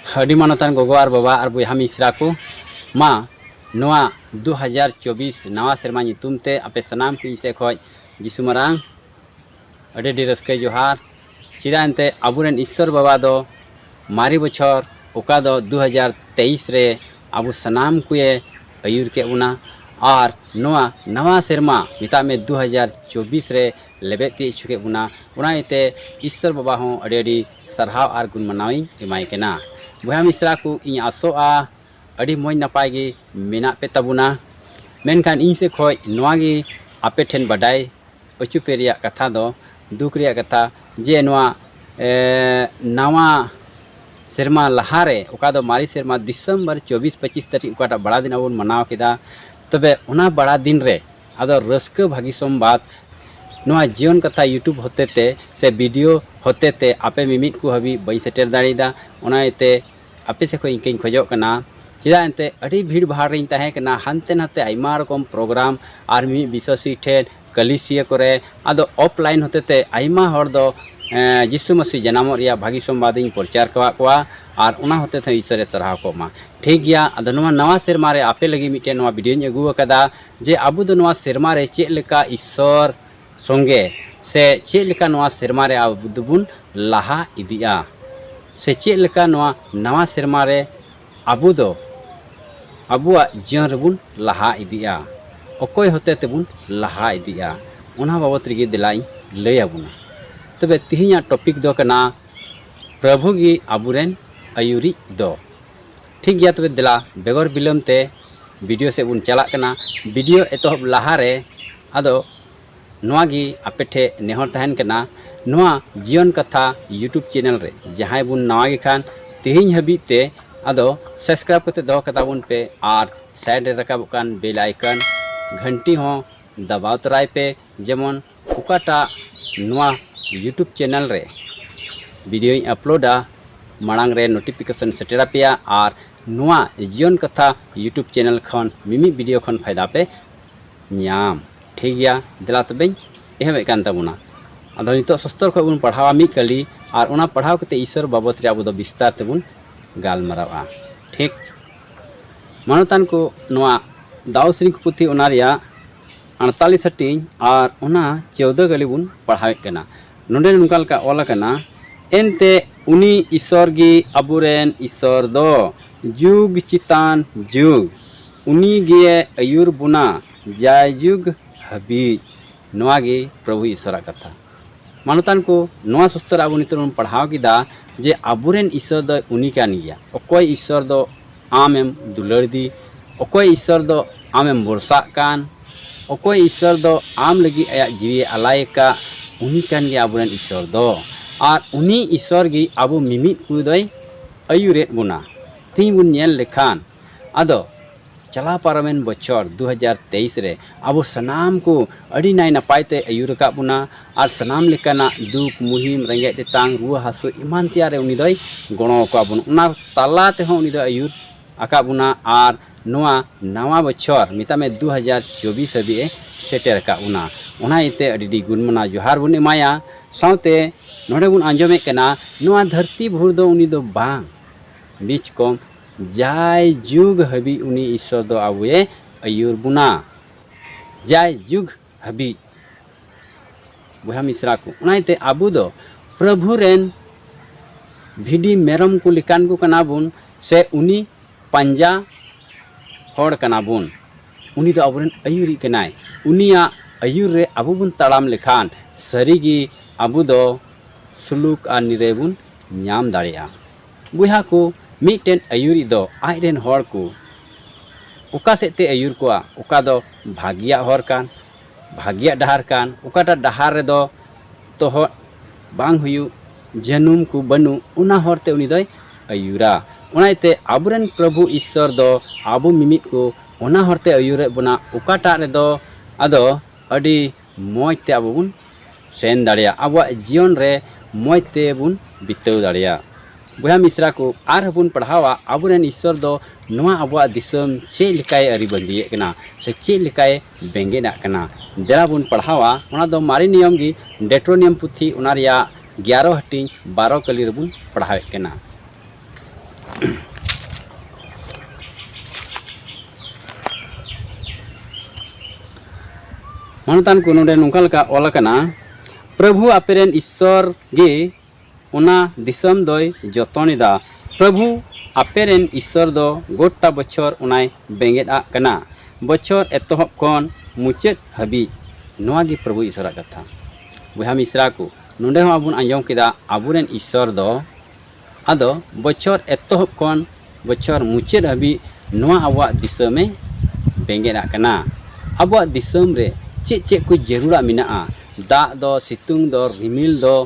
हडी मानतान गोगो और बाबा और बुहा मिश्रा को मा नवा 2024 नवा सेरमा नितुम ते आपे सनाम की से खoj जिसु मारांग अडे रस्के जोहार चिदानते अबुरेन ईश्वर बाबा दो मारी बछर ओका दो 2023 रे अबु सनाम कुए अयुर के उना और नवा नवा सेरमा मिता में 2024 रे लेबेती चुके बुना उनाइते ईश्वर बाबा हों अडी सरहाव और गुण मनावी एमाय केना बुहा मिश्रा को इन आसोआ अड़ी मज नपाय गे मेना पे तबुना मेनखान इन से खoj नवागी आपे ठेन बडाय अचु पे रिया कथा दो दुख रिया कथा जे नवा नवा सेरमा लहारे ओका दो मारी सेरमा दिसंबर 24-25 तारीख ओकाटा बड़ा दिन अब मनाव केदा तबे उना बड़ा दिन रे आदो रस्क भागी सोमबाद नवा जीवन कथा यूट्यूब होते ते से वीडियो होते ते आपे मिमित को हबी बई सेटर दाड़ीदा उनाते आपे से को इनके खोजो कना चिदा एंते अड़ी भीड़ भाड़ रिन तहे कना हानते नाते आइमा रकम प्रोग्राम आर मी विश्वासी ठेन कलिसिया करे आदो ऑफलाइन होते ते आइमा हर दो जिसु मसीह जनामो रिया भागी सोमबाद इन प्रचार कवा कोआ और उना होते थे ईश्वरे सरहाव को मा ठीक गया अदो नवा नवा सेरमा रे आपे लगी मिटे नवा वीडियो अगू कदा जे अबु दो नवा सेरमा रे चेक लेका ईश्वर संगे से चेक लेका नवा सेरमा रे अबु दुबुन लाहा इदिया से चेक लेका नवा सेरमा रे अबु दो अबुआ जीवन रेबुन लाहा इदिया अकोय होते तेबुन लाहा इदिया उना बाबत रे दिलाई लय आबुना तबे तिहिया टॉपिक दो कना प्रभु गी अबुरेन अयुरी दो ठीक गया तबे दिला बेगर बिलम ते वीडियो से बुन चला कना वीडियो एतहब लाहा रे आदो नवा गी आपेठे नेहर तहन कना नवा जीवन कथा यूट्यूब चैनल रे जहां बुन नवा गे खान तिहिन हबी ते आदो सब्सक्राइब करते दो कताबुन पे और साइड रकाब कान बेल आइकन घंटी हो दबाव तराय पे जेमन उकाटा नवा यूट्यूब चैनल रे वीडियो अपलोडा मांग रे नोटिफिकेशन सेटेरा पे और नवा जीवन कथा यूट्यूब चैनल खन मिमी वीडियो खन फायदा पे न्याम ठीक गया दिला तबे एहमे कान तबुना आदो नितो सस्तर खो बुन पढ़ावा मी कली और उना पढ़ाव कते ईश्वर बाबत रे आबो दो विस्तार तेबुन गालमारावा ठीक मानतान को नवा दाव श्रीक पुथी उना रिया 48 हटिंग और उना 14 गली बुन पढ़ावे कना नोंडे नुकाल का ओला कना एनते उनी ईश्वर गी अबुरेन ईश्वर दो जुग चितान जुग उनी गे अयुर बुना जाय जुग हबी नवा गे प्रभु ईश्वर कथा मानतान को नवा सुस्तर आबु नितन पढ़ाव किदा जे अबुरेन ईश्वर दो उनी कान गया अकोय ईश्वर दो आमेम दुलड़ दी अकोय ईश्वर दो आमेम भरसा कान अकोय ईश्वर दो आम लगी आया जीवी अलाय का उनी कान गया अबुरेन ईश्वर दो और उनी ईश्वर गी आबु मिमित कुदय अयुरेत बुना ती बुन नेल लेखान आदो चला पारमेन बचर 2023 रे अब सनाम को अड़ी नाय नपायते अयुर का बुना और सनाम लेकाना दुख मुहिम रेंगे तेतांग रुआ हासु इमान तियारे उनी दय गणो का बुन उना ताला ते हो उनी दय अयुर आका बुना और नवा नवा बचर मिता में 2024 हबी सेटर का उना इते अडी गुणमना जोहार बुन एमाया साउते नोडे बुन आंजमे कना नवा धरती भूर दो उनी दो बांग बीच कम जाय जुग हबी उनी ईश्वर दो आबुए अयुर बुना जाय जुग हबी बुहा मिश्रा को उनाइते आबु दो प्रभु रेन भिडी मेरम को लिकान को कना बुन से उनी पंजा होड़ कना बुन उनी दो आबुरेन अयुरी कनाय उनिया अयुर रे आबु बुन तड़ाम लेखान सरीगी आबु दो सुलुक आ निरेबुन न्याम दाड़िया बुहा को मिटेन अयुरी दो आइरेन हर को उका सेते अयुर कोआ उका दो भागिया हर कान भागिया डहार कान उकाटा डहार रे दो तो बांग हुयु जनुम को बनु उना हरते उनी दय अयुरा उनाइते आबुरेन प्रभु ईश्वर दो आबु मिमित को उना हरते अयुरे बुना उकाटा रे दो आदो अडी मोजते आबु बुन सेन दाड़िया आबुआ जीवन रे मोजते बुन बिताव दाड़िया बुहा मिश्रा को आर हबुन पढ़ावा आबुरेन ईश्वर दो नवा आबुआ दिसम चे लिकाय अरी बंदिए कना से चे लिकाय बेंगेना कना देरा बुन पढ़ावा उना दो मारी नियम गी डेट्रोनियम पुथी उना रिया 11 हटिंग 12 कली रबुन पढ़ावे कना मानतान को नोडे नुंकल का ओलकना प्रभु आपेरेन ईश्वर गे उना दिसम दोय जतनिदा प्रभु आपेरेन ईश्वर दो गोटा बछर उनाय बेंगेदा कना बछर एतहब कोन मुचेद हबी नोआ गे प्रभु ईश्वर कथा बहा मिश्रा को नोडे हो आबुन आंजम केदा आबुरेन ईश्वर दो आदो बछर एतहब कोन बछर मुचेद हबी नोआ आवा दिसमे बेंगेदा कना आबुआ दिसम रे चे को जरूरा मिना दा दो सितुंग दो रिमिल दो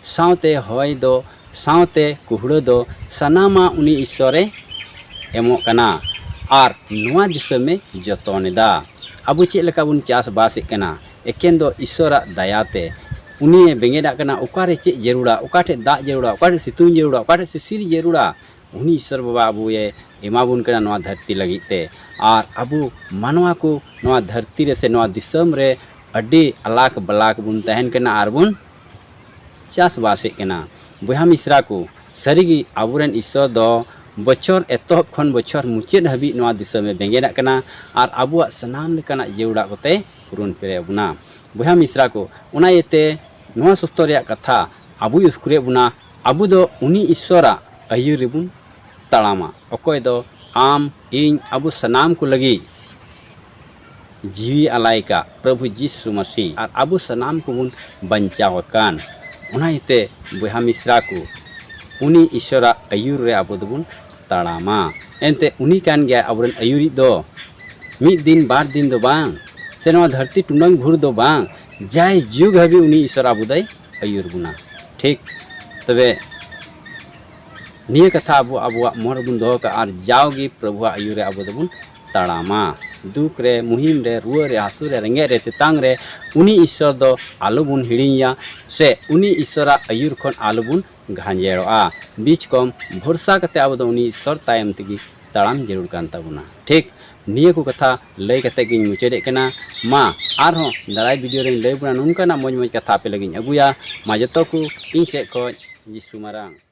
सावते हय दो सावते कुहड़ा दो सनामा उनी ईश्वरे एमो कना आर नोआ दिसमे जतनेदा आबु चे लेका बुन चास बासे कना एकेन दो ईश्वरा दयाते उनी बेंगेदा कना ओकारे चे जरूरा ओकाटे दा जरूरा ओकाटे सितुंग जरूरा ओकाटे सिसिर जरूरा उनी ईश्वर बाबा आबु ये एमाबुन कना नोआ धरती लगिते और आबु मानवा को नोआ धरती रे से नोआ दिसम रे अड्डी अलाक बलाक बुन तहन कना आर बुन चास बासे कना बहा मिश्रा को सरीगी आबुरेन ईश्वर दो बछर एतहब खन बछर मुचेद हबी नोआ दिसम में बेंगेदा कना और आबुआ सनाम लेकाना जेउड़ा कोते पुरुन पेरे बुना बहा मिश्रा को उना येते नोआ सुस्तो रे कथा आबु युस्कुरे बुना आबु दो उनी ईश्वरा आयुर बुन ताड़ामा अकोय दो आम इन आबु सनाम को लगी जीवी आलायका प्रभु यीशु मसीह और आबु सनाम को बुन बंचावकान उनाइते बहा मिश्रा को उनी ईश्वरा आयुर रे आबु दुबुन ताड़ामा एनते उनी कान गया आबुरेन आयुरी दो मिद दिन बार दिन दो बांग से नोआ धरती टुंडंग भुर दो बांग जाय जुग हबी उनी ईश्वर आबु दाय आयुर बुना ठीक तबे निये कथा आबु आबुआ मोर बुन दो का और जाओगी प्रभु आयुर रे आबु दुबुन ताड़ामा दुख रे मुहिम रे रुआ रे हासु रे रेंगे रे तेतांग रे उनी ईश्वर दो आलु बुन हिड़िया से उनी ईश्वरा आयुर खन आलु बुन घांजेरोआ बीच कम भरोसा कते आबु दो उनी ईश्वर तायम तगी ताड़ाम जरूर कान ताबुना ठीक निये को कथा लय कते गिन मुचेदे कना मा आर हो दाराय वीडियो रे लय बुना नुनका ना मज मज कथा पे लगिन अगुया मा जतो को इन से खो यीशु मारांग।